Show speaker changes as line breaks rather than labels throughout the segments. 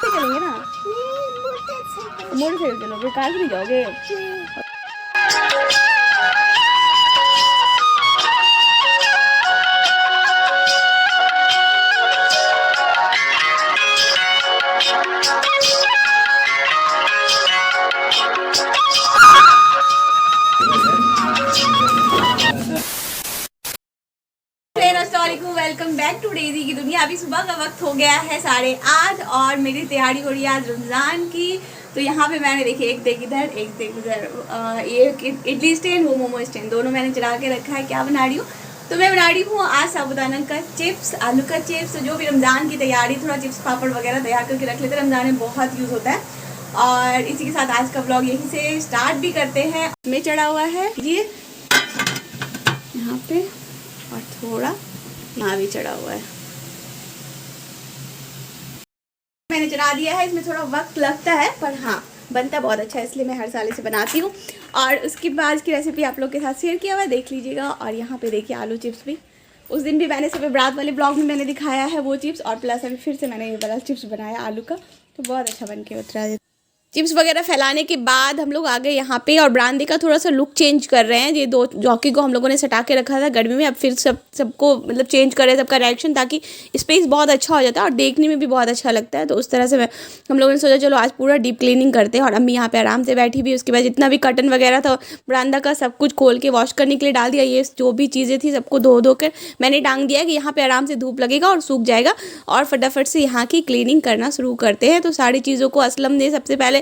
से चलेंगे ना, मोटरसाइकिल चलोगे, कार से नहीं जाओगे? वेलकम बैक टू डेजी की दुनिया। अभी सुबह का वक्त हो गया है 8:30 और मेरी तैयारी हो रही है आज रमज़ान की। तो यहाँ पे मैंने देखिए एक देख इधर एक देख उधर, ये इडली स्टैंड वो मोमो स्टैंड दोनों मैंने चला के रखा है। क्या बना रही हूँ? तो मैं बना रही हूँ आज साबूदाना का चिप्स, आलू का चिप्स। जो भी रमज़ान की तैयारी, थोड़ा चिप्स पापड़ वगैरह तैयार करके रख लेते हैं, रमज़ान में बहुत यूज़ होता है। और इसी के साथ आज का व्लॉग यहीं से स्टार्ट भी करते हैं। में चढ़ा हुआ है ये यहाँ पे और थोड़ा यहाँ भी चढ़ा हुआ है, मैंने चढ़ा दिया है। इसमें थोड़ा वक्त लगता है पर हाँ बनता बहुत अच्छा है, इसलिए मैं हर साल इसे बनाती हूँ। और उसके बाद की रेसिपी आप लोग के साथ शेयर किया हुआ है, देख लीजिएगा। और यहाँ पे देखिए आलू चिप्स भी उस दिन भी मैंने सब रात वाले ब्लॉग में मैंने दिखाया है वो चिप्स, और प्लस अभी फिर से मैंने ये वाला चिप्स बनाया आलू का, तो बहुत अच्छा बन के उतरा है। चिप्स वगैरह फैलाने के बाद हम लोग आ गए यहाँ पे और बरामदे का थोड़ा सा लुक चेंज कर रहे हैं। ये दो चौकी को हम लोगों ने सटा के रखा था गर्मी में, अब फिर सबको मतलब चेंज कर रहे हैं सबका रिएक्शन, ताकि स्पेस बहुत अच्छा हो जाता है और देखने में भी बहुत अच्छा लगता है। तो उस तरह से हम लोगों ने सोचा चलो आज पूरा डीप क्लीनिंग करते हैं। और अम्मी यहाँ पे आराम से बैठी भी, उसके बाद जितना भी कर्टन वगैरह था बरामदा का सब कुछ खोल के वॉश करने के लिए डाल दिया। ये जो भी चीज़ें थी सबको धो कर मैंने टांग दिया कि यहाँ पर आराम से धूप लगेगा और सूख जाएगा, और फटाफट से यहाँ की क्लीनिंग करना शुरू करते हैं। तो सारी चीज़ों को असलम ने सबसे पहले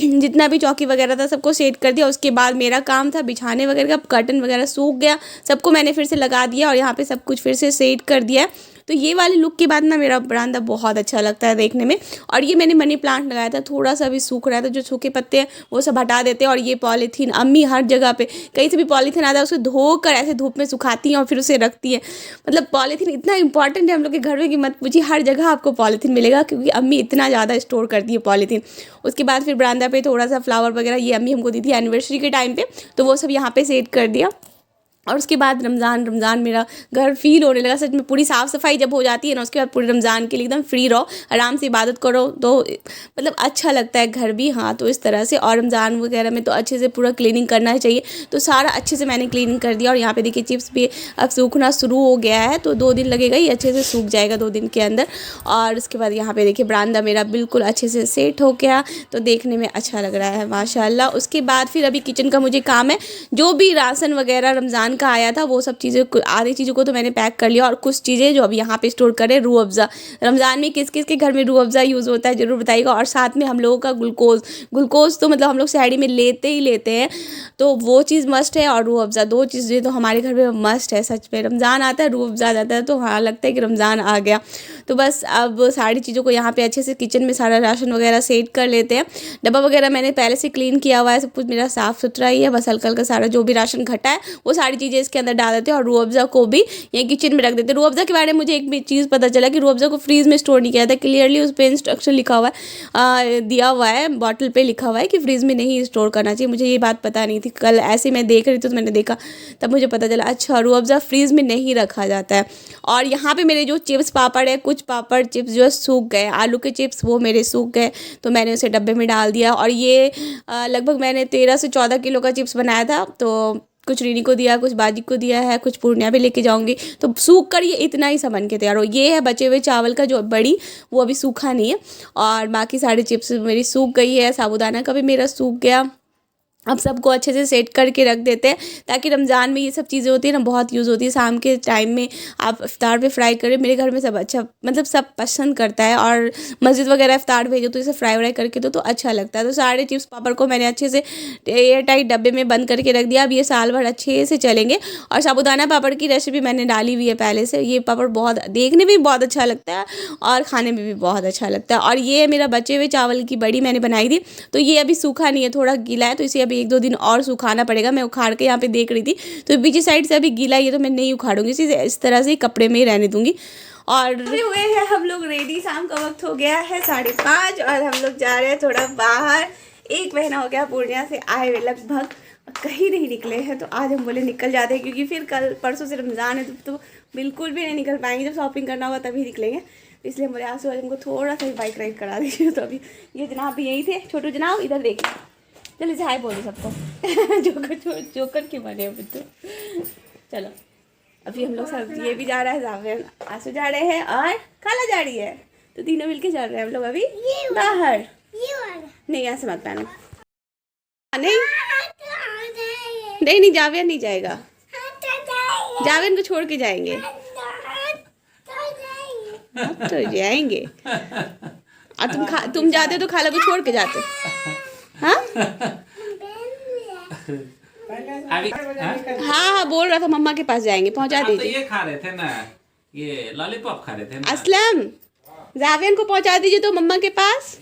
जितना भी चौकी वगैरह था सबको सेट कर दिया। उसके बाद मेरा काम था बिछाने वगैरह का, कर्टन वगैरह सूख गया, सबको मैंने फिर से लगा दिया और यहाँ पे सब कुछ फिर से सेट कर दिया। तो ये वाली लुक के बाद ना मेरा बरामदा बहुत अच्छा लगता है देखने में। और ये मैंने मनी प्लांट लगाया था, थोड़ा सा भी सूख रहा था, जो सूखे पत्ते हैं वो सब हटा देते हैं। और ये पॉलीथीन अम्मी हर जगह पे कहीं से भी पॉलीथीन आता है उसको धोकर ऐसे धूप में सुखाती हैं और फिर उसे रखती है। मतलब पॉलीथीन इतना इंपॉर्टेंट है हम लोग के घर में कि मत पूछिए, हर जगह आपको पॉलीथीन मिलेगा, क्योंकि अम्मी इतना ज़्यादा स्टोर करती है पॉलीथीन। उसके बाद फिर बरामदा पे थोड़ा सा फ्लावर वगैरह ये अम्मी हमको दी थी एनिवर्सरी के टाइम पे, तो वो सब यहाँ पे सेट कर दिया। और उसके बाद रमज़ान मेरा घर फील होने लगा सच में। पूरी साफ़ सफाई जब हो जाती है ना, उसके बाद पूरे रमज़ान के लिए एकदम फ्री रहो, आराम से इबादत करो, तो मतलब अच्छा लगता है घर भी। हाँ तो इस तरह से, और रमज़ान वगैरह में तो अच्छे से पूरा क्लीनिंग करना चाहिए, तो सारा अच्छे से मैंने क्लीनिंग कर दिया। और यहाँ पे देखिए चिप्स भी अब सूखना शुरू हो गया है, तो 2 दिन लगेगा, ही अच्छे से सूख जाएगा 2 दिन के अंदर। और उसके बाद यहाँ पे देखिए बरामदा मेरा बिल्कुल अच्छे से सेट हो गया, तो देखने में अच्छा लग रहा है माशाल्लाह। उसके बाद फिर अभी किचन का मुझे काम है, जो भी राशन वगैरह रमज़ान का आया था वो सब चीज़ें, आधी चीज़ों को तो मैंने पैक कर लिया, और कुछ चीज़ें जो अब यहाँ पे स्टोर करें। रूह अफ़ज़ा, रमज़ान में किस किस के घर में रूह अफ़ज़ा यूज़ होता है ज़रूर बताइएगा। और साथ में हम लोगों का ग्लूकोज़ तो मतलब हम लोग सहरी में लेते ही लेते हैं, तो वो चीज़ मस्ट है। और रूह अफ़ज़ा, 2 चीज़ें तो हमारे घर में मस्ट है सच में। रमज़ान आता है रूह अफ़ज़ा आ जाता है, तो हाँ लगता है कि रमज़ान आ गया। तो बस अब सारी चीज़ों को यहाँ पे अच्छे से किचन में सारा राशन वगैरह सेट कर लेते हैं। डब्बा वगैरह मैंने पहले से क्लीन किया हुआ है, सब कुछ मेरा साफ़ सुथरा ही है, बस हल्का हल्का सारा जो भी राशन घटा है वो सारी चीज़ें इसके अंदर डाल देते हैं। और रूह अफ़ज़ा को भी ये किचन में रख देते हैं। रूह अफ़ज़ा के बारे में मुझे एक भी चीज़ पता चला कि रूह अफ़ज़ा को फ्रीज़ में स्टोर नहीं किया था, क्लियरली उस पर इंस्ट्रक्शन लिखा हुआ है, दिया हुआ है, बॉटल पे लिखा हुआ है कि फ्रीज़ में नहीं स्टोर करना चाहिए। मुझे ये बात पता नहीं थी, कल ऐसे मैं देख रही थी तो मैंने देखा, तब मुझे पता चला अच्छा रूह अफ़ज़ा फ्रीज़ में नहीं रखा जाता है। और यहाँ पे मेरे जो चिप्स पापड़ है, कुछ पापड़ चिप्स जो सूख गए, आलू के चिप्स वो मेरे सूख गए, तो मैंने उसे डब्बे में डाल दिया। और ये लगभग मैंने 13 से 14 किलो का चिप्स बनाया था, तो कुछ रीनी को दिया, कुछ बाजी को दिया है, कुछ पूर्णिया भी लेके जाऊंगी, तो सूख कर ये इतना ही सा बन के तैयार हो। ये है बचे हुए चावल का जो बड़ी, वो अभी सूखा नहीं है। और बाकी सारी चिप्स मेरी सूख गई है, साबूदाना का भी मेरा सूख गया। अब सबको अच्छे से सेट करके रख देते हैं, ताकि रमज़ान में ये सब चीज़ें होती है ना बहुत यूज़ होती है। शाम के टाइम में आप इफ्तार पे फ्राई करें, मेरे घर में सब अच्छा मतलब सब पसंद करता है। और मस्जिद वगैरह इफ्तार भेजो तो इसे फ्राई व्राई करके तो अच्छा लगता है। तो सारे चिप्स पापड़ को मैंने अच्छे से एयर टाइट डब्बे में बंद करके रख दिया। अब ये साल भर अच्छे से चलेंगे। और साबूदाना पापड़ की रेसिपी मैंने डाली हुई है पहले से। ये पापड़ बहुत देखने में भी बहुत अच्छा लगता है और खाने में भी बहुत अच्छा लगता है। और ये मेरा बचे हुए चावल की बड़ी मैंने बनाई थी, तो ये अभी सूखा नहीं है, थोड़ा गीला है, तो इसे 1-2 दिन और सुखाना पड़ेगा। मैं उखाड़ के यहाँ पे देख रही थी, तो पीछे साइड से अभी गीला है, ये तो मैं नहीं उखाड़ूंगी, इस तरह से कपड़े में ही रहने दूंगी। और हुए हैं हम लोग रेडी, शाम का वक्त हो गया है 5:30 और हम लोग जा रहे हैं थोड़ा बाहर। 1 महीना हो गया पूर्णिया से आए हुए, लगभग कहीं नहीं निकले हैं, तो आज हम बोले निकल जाते हैं, क्योंकि फिर कल परसों से रमज़ान है, तो बिल्कुल भी नहीं निकल पाएंगे। जब शॉपिंग करना होगा तभी निकलेंगे। इसलिए मेरे आंसू आज हमको थोड़ा सा बाइक राइड करा दीजिए। तो अभी ये जनाब भी यही थे। छोटू जनाब इधर देखिए, चलिए से हाय बोलो सबको। जोकर क्यों बने हो तो। चलो अभी हम लोग सब, ये भी जा रहा है, जावेद आंसू जा रहे हैं और खाला जा रही है, तो तीनों मिलके चल रहे हैं हम लोग अभी बाहर। नहीं यहाँ से मत पहनो, नहीं नहीं नहीं जावेद नहीं जाएगा, जावेद को छोड़ के जाएंगे तो जाएंगे। और तुम जाते तो खाला को छोड़ के जाते। हाँ हाँ बोल रहा था मम्मा के पास जाएंगे, पहुंचा दीजिए।
तो ये खा रहे थे ना, ये लॉलीपॉप खा रहे थे ना।
असलम जावेद को पहुंचा दीजिए तो मम्मा के पास।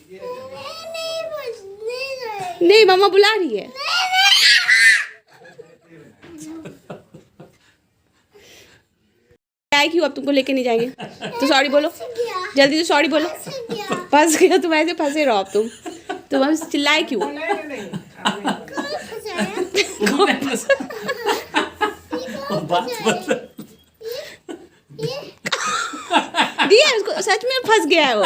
नहीं मम्मा बुला रही है। क्यों अब तुमको लेके नहीं जाएंगे तो सॉरी बोलो, जल्दी से सॉरी बोलो। फंस गया तुम, ऐसे फंसे रहो अब तुम अब चिल्लाए क्यों? दिया उसको, सच में फंस गया है वो।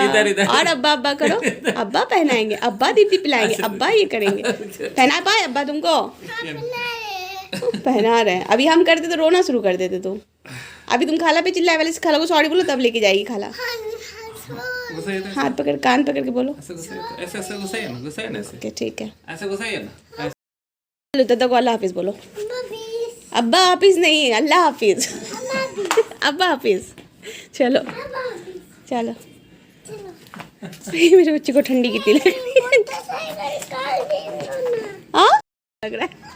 इधर इधर
और अब्बा अब्बा करो, अब्बा पहनाएंगे, अब्बा दीदी पिलाएंगे, अब्बा ये करेंगे। पहना पाए अब्बा तुमको? पहना रहे हैं। अभी हम करते तो रोना शुरू कर देते तुम। अभी तुम खाला पे चिल्लाए वाले से खाला को सॉरी बोलो तब लेके जाएगी खाला। हाथ पकड़, कान पकड़ के बोलो।
ऐसे ऐसे घुसाइए ना, घुसाइए ना ऐसे।
ठीक है
ऐसे घुसाइए ना।
चलो दादा को अल्लाह हाफिज बोलो। अब्बा हाफिज नहीं, अल्लाह हाफिज। अब्बा हाफिज। चलो चलो। मेरे बच्चे को ठंडी कितनी लग रही है। लग रहा है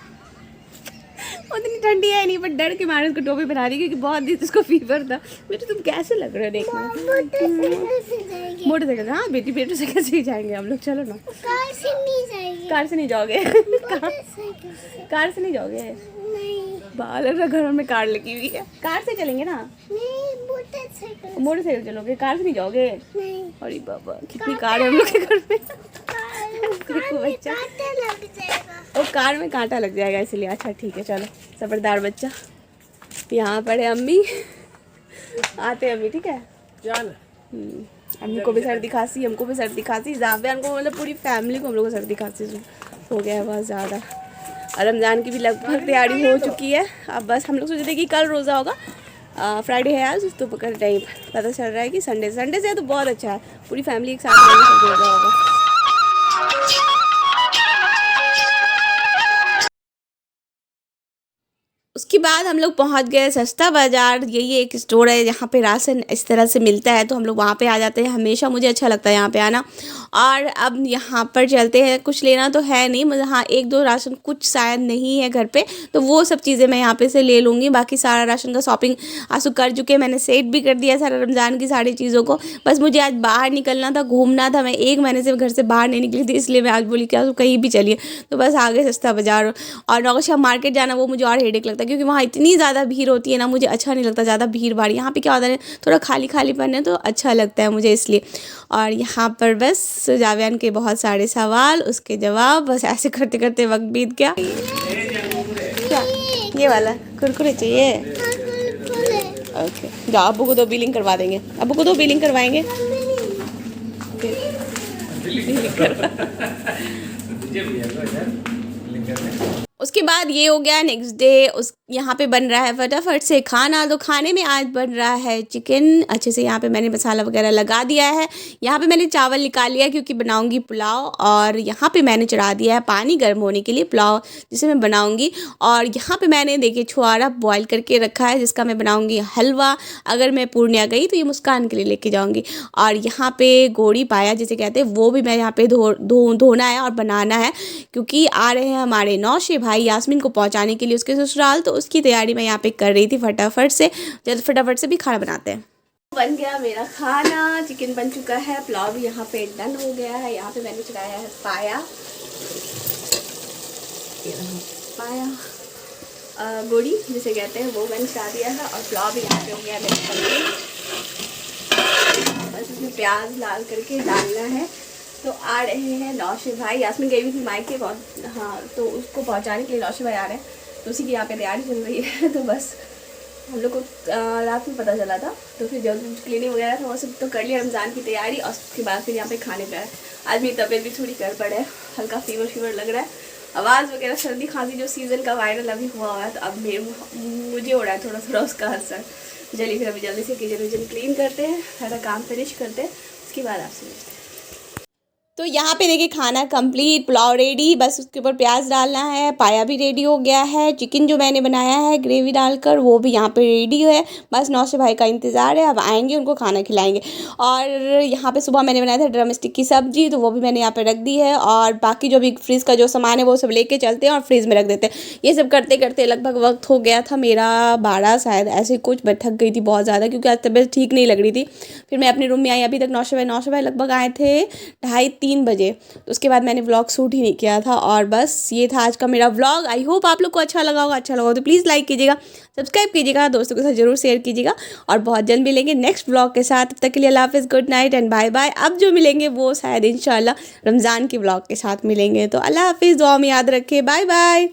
उतनी ठंडी है नहीं, पर डर के मारे उसको टोपी पहना दी क्योंकि बहुत दिन उसको फीवर था। बेटे तुम कैसे लग रहे हो देखने में? मोटरसाइकिल। हाँ बेटी बेटू से कैसे जाएंगे हम लोग? चलो ना। कार से नहीं जाएंगे। कार से नहीं जाओगे? कार से नहीं जाओगे? बाल घर में कार लगी हुई है, कार से चलेंगे ना। मोटरसाइकिल चलोगे, कार से नहीं जाओगे? अरे बाबा कितनी कार है हम लोग के घर में। बच्चा और कार में कांटा लग जाएगा इसलिए। अच्छा ठीक है चलो, सबरदार बच्चा। यहाँ पर है अम्मी, आते अम्मी ठीक है। अम्मी को भी सर्दी खांसी, हमको भी सर्दी खांसी, जावियान को, मतलब पूरी फैमिली को हम लोग को सर्दी खांसी हो गया है बहुत ज़्यादा। और रमज़ान की भी लगभग तैयारी हो चुकी है। अब बस हम लोग सोच रहे थे कि कल रोज़ा होगा, फ्राइडे है आज, तो पकड़ नहीं पता चल रहा है कि संडे से है, तो बहुत अच्छा है, पूरी फैमिली एक साथ रहेंगे, रोज़ा होगा। उसके बाद हम लोग पहुंच गए सस्ता बाज़ार। यही एक स्टोर है जहाँ पे राशन इस तरह से मिलता है, तो हम लोग वहाँ पे आ जाते हैं। हमेशा मुझे अच्छा लगता है यहाँ पे आना। और अब यहाँ पर चलते हैं, कुछ लेना तो है नहीं मुझे, हाँ एक दो राशन कुछ शायद नहीं है घर पे, तो वो सब चीज़ें मैं यहाँ पे से ले लूँगी। बाकी सारा राशन का शॉपिंग आंसू कर चुके हैं, मैंने सेट भी कर दिया सारा रमज़ान की सारी चीज़ों को। बस मुझे आज बाहर निकलना था, घूमना था। मैं 1 महीने से घर से बाहर नहीं निकली थी, इसलिए मैं आज बोली कि आंसू कहीं भी चलिए, तो बस आ गए सस्ता बाज़ार। और नौशाह मार्केट जाना वो मुझे और हेडेक लगता है क्योंकि वहाँ इतनी ज़्यादा भीड़ होती है ना, मुझे अच्छा नहीं लगता ज़्यादा भीड़ भाड़। यहाँ पे क्या होता है थोड़ा खाली खालीपन है तो अच्छा लगता है मुझे इसलिए। और यहाँ पर बस जावियान के बहुत सारे सवाल, उसके जवाब, बस ऐसे करते करते वक्त बीत गया। क्या ये वाला कुरकुरे चाहिए? ओके जाओ, अब्बू को 2 बिलिंग करवा देंगे, अब्बू को 2 बिलिंग करवाएंगे। उसके बाद ये हो गया नेक्स्ट डे। उस यहाँ पे बन रहा है फटाफट से खाना। तो खाने में आज बन रहा है चिकन। अच्छे से यहाँ पे मैंने मसाला वगैरह लगा दिया है। यहाँ पे मैंने चावल निकाल लिया क्योंकि बनाऊंगी पुलाव। और यहाँ पे मैंने चढ़ा दिया है पानी गर्म होने के लिए पुलाव जिसे मैं बनाऊंगी। और यहाँ पे मैंने देखिए छुआरा बॉईल करके रखा है जिसका मैं बनाऊंगी हलवा। अगर मैं पूर्णिया गई तो ये मुस्कान के लिए लेके जाऊँगी। और यहाँ पे गोड़ी पाया जिसे कहते हैं वो भी मैं यहाँ पे धोना है और बनाना है क्योंकि आ रहे हैं हमारे नौशे भाई यास्मीन को पहुँचाने के लिए उसके ससुराल। तो उसकी तैयारी मैं यहाँ पे कर रही थी फटाफट से। फटाफट से भी खाना बनाते हैं। बन गया मेरा खाना, चिकन बन चुका है, पुलाव भी यहाँ पे डन हो गया है। यहाँ पे मैंने चढ़ाया है पाया गोड़ी जिसे कहते हैं वो मैंने चढ़ा दिया है। और पुलाव भी यहाँ पे हो गया है मेरे। बस इसमें प्याज लाल करके डालना है। तो आ रहे हैं नौशे भाई, यास्मीन गई हुई थी मायके हाँ, तो उसको पहुँचाने के लिए नौशे भाई आ रहे हैं। तो उसी की यहाँ पे तैयारी चल रही है। तो बस हम लोग को रात में पता चला था, तो फिर जब क्लीनिंग वगैरह था वो सब तो कर लिया, रमज़ान की तैयारी, और उसके बाद फिर यहाँ पे खाने पे आए। आज मेरी तबीयत भी थोड़ी गड़बड़ है, हल्का फीवर लग रहा है, आवाज़ वगैरह सर्दी खांसी जो सीज़न का वायरल अभी हुआ है, तो अब मुझे हो रहा है थोड़ा उसका असर। चलिए फिर अभी जल्दी से किचन क्लीन करते हैं, सारा काम फिनिश करते हैं, उसके बाद आपसे मिलते हैं। तो यहाँ पे देखिए खाना कंप्लीट, पुलाव रेडी, बस उसके ऊपर प्याज डालना है, पाया भी रेडी हो गया है, चिकन जो मैंने बनाया है ग्रेवी डालकर वो भी यहाँ पे रेडी है, बस नौशे भाई का इंतज़ार है, अब आएंगे उनको खाना खिलाएंगे। और यहाँ पे सुबह मैंने बनाया था ड्रम स्टिक की सब्जी, तो वो भी मैंने यहाँ पे रख दी है, और बाकी जो भी फ्रिज का जो सामान है वो सब लेके चलते हैं और फ्रिज में रख देते हैं। ये सब करते करते लगभग वक्त हो गया था मेरा 12 शायद ऐसे कुछ, मैं थक गई थी बहुत ज़्यादा क्योंकि आज तबीयत ठीक नहीं लग रही थी। फिर मैं अपने रूम में आई, अभी तक नौशे भाई लगभग आए थे 2:30-3 बजे, तो उसके बाद मैंने व्लॉग शूट ही नहीं किया था। और बस ये था आज का मेरा व्लॉग। आई होप आप लोग को अच्छा लगा होगा, तो प्लीज़ लाइक कीजिएगा, सब्सक्राइब कीजिएगा, दोस्तों के साथ जरूर शेयर कीजिएगा, और बहुत जल्द मिलेंगे नेक्स्ट व्लॉग के साथ। तब तक के लिए अल्लाह हाफिज़, good night and bye bye. अब जो मिलेंगे वो शायद इंशाल्लाह रमज़ान के व्लॉग के साथ मिलेंगे, तो अल्लाह हाफिज़, दुआ में याद रखें, बाय बाय।